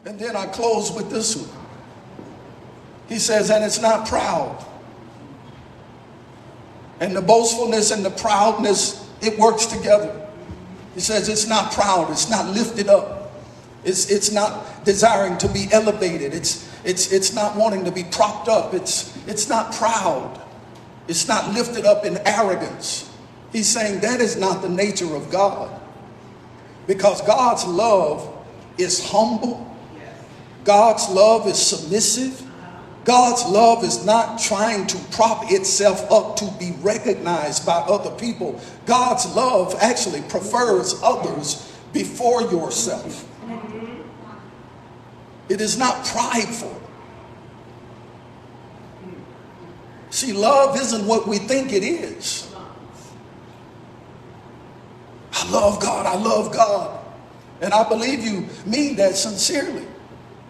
And then I close with this one. He says, and it's not proud. And the boastfulness and the proudness, it works together. He says it's not proud, it's not lifted up. It's not desiring to be elevated. It's not wanting to be propped up. It's not proud. It's not lifted up in arrogance. He's saying that is not the nature of God. Because God's love is humble. God's love is submissive. God's love is not trying to prop itself up to be recognized by other people. God's love actually prefers others before yourself. It is not prideful. See, love isn't what we think it is. I love God, I love God. And I believe you mean that sincerely.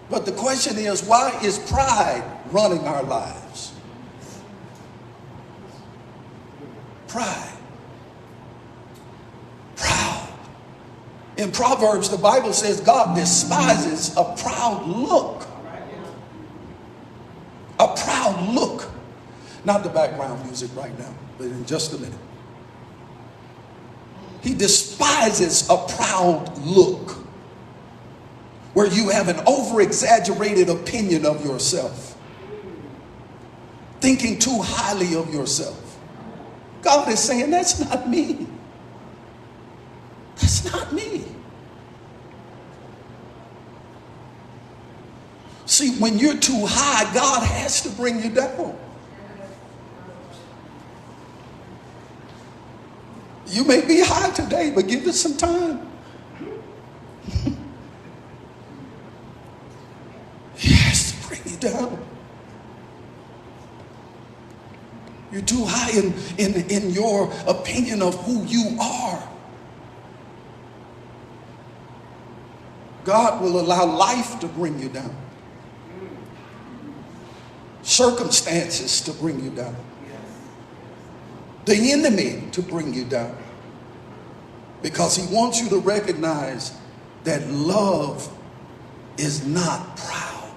But the question is, why is pride running our lives? Pride. Proud. In Proverbs, the Bible says God despises a proud look. A proud look. Not the background music right now, but in just a minute. He despises a proud look, where you have an over-exaggerated opinion of yourself, thinking too highly of yourself. God is saying, that's not me. That's not me. See, when you're too high, God has to bring you down. You may be high today, but give it some time. He has to bring you down. You're too high in your opinion of who you are. God will allow life to bring you down. Circumstances to bring you down. The enemy to bring you down. Because he wants you to recognize that love is not proud.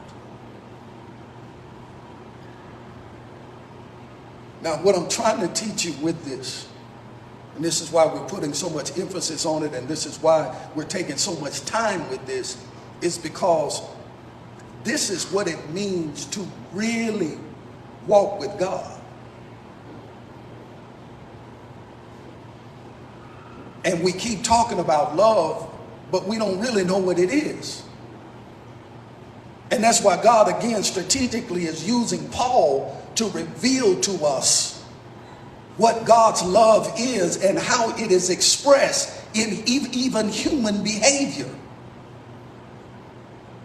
Now, what I'm trying to teach you with this, and this is why we're putting so much emphasis on it, and this is why we're taking so much time with this, is because this is what it means to really walk with God. And we keep talking about love, but we don't really know what it is. And that's why God, again, strategically is using Paul to reveal to us what God's love is and how it is expressed in even human behavior.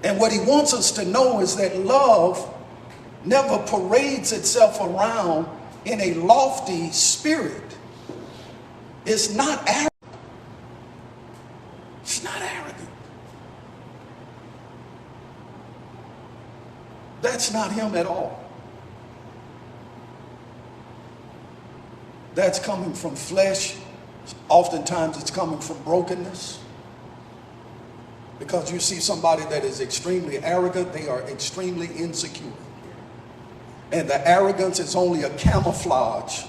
And what he wants us to know is that love never parades itself around in a lofty spirit. It's not arrogant. It's not arrogant. That's not him at all. That's coming from flesh. Oftentimes it's coming from brokenness. Because you see somebody that is extremely arrogant, they are extremely insecure. And the arrogance is only a camouflage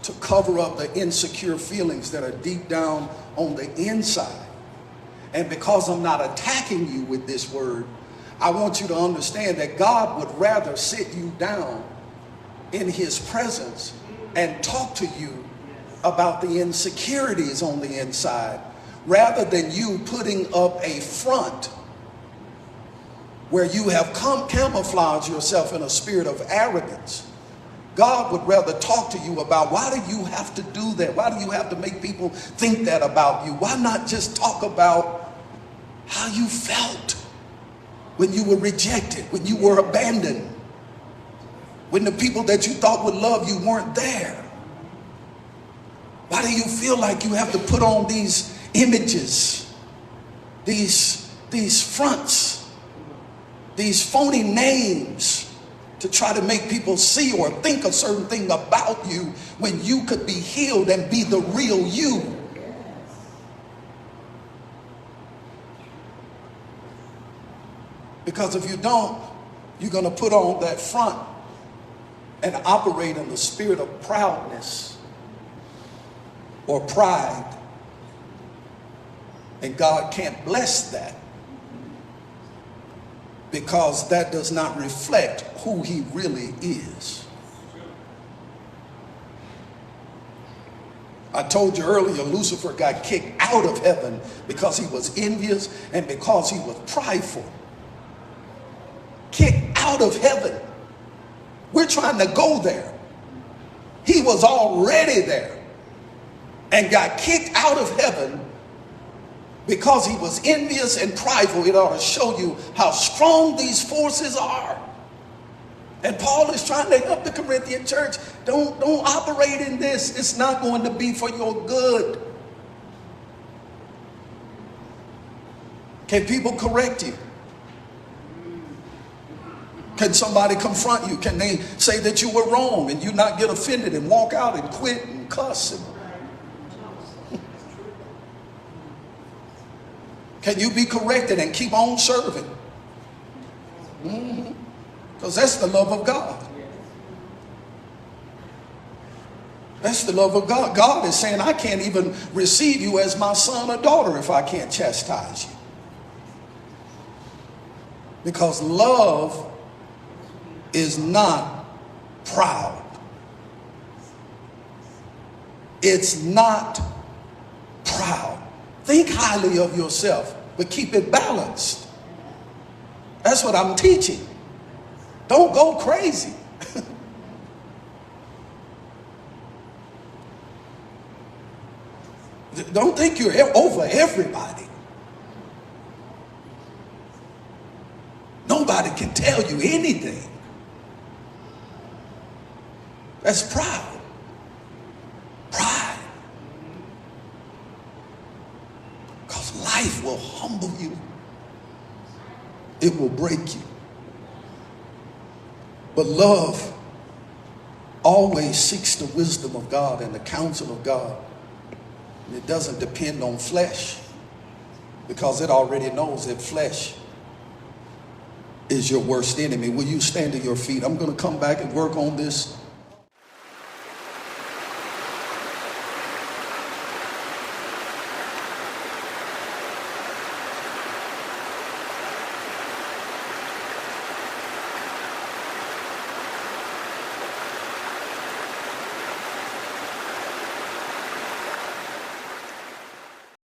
to cover up the insecure feelings that are deep down on the inside. And because I'm not attacking you with this word, I want you to understand that God would rather sit you down in his presence and talk to you about the insecurities on the inside, rather than you putting up a front where you have camouflaged yourself in a spirit of arrogance. God would rather talk to you about, why do you have to do that? Why do you have to make people think that about you? Why not just talk about how you felt when you were rejected, when you were abandoned, when the people that you thought would love you weren't there? Why do you feel like you have to put on these images, these fronts, these phony names to try to make people see or think a certain thing about you when you could be healed and be the real you? Because if you don't, you're going to put on that front and operate in the spirit of proudness or pride. And God can't bless that, because that does not reflect who he really is. I told you earlier, Lucifer got kicked out of heaven because he was envious and because he was prideful. Kicked out of heaven. We're trying to go there. He was already there and got kicked out of heaven because he was envious and prideful. It ought to show you how strong these forces are. And Paul is trying to help the Corinthian church. Don't operate in this. It's not going to be for your good. Can people correct you? Can somebody confront you? Can they say that you were wrong and you not get offended and walk out and quit and cuss? Can you be corrected and keep on serving? Because that's the love of God. That's the love of God. God is saying, I can't even receive you as my son or daughter if I can't chastise you. Because love is not proud. It's not proud. Think highly of yourself, but keep it balanced. That's what I'm teaching. Don't go crazy. Don't think you're over everybody. Nobody can tell you anything. That's proud. Pride. Because life will humble you. It will break you. But love always seeks the wisdom of God and the counsel of God. And it doesn't depend on flesh, because it already knows that flesh is your worst enemy. Will you stand to your feet? I'm going to come back and work on this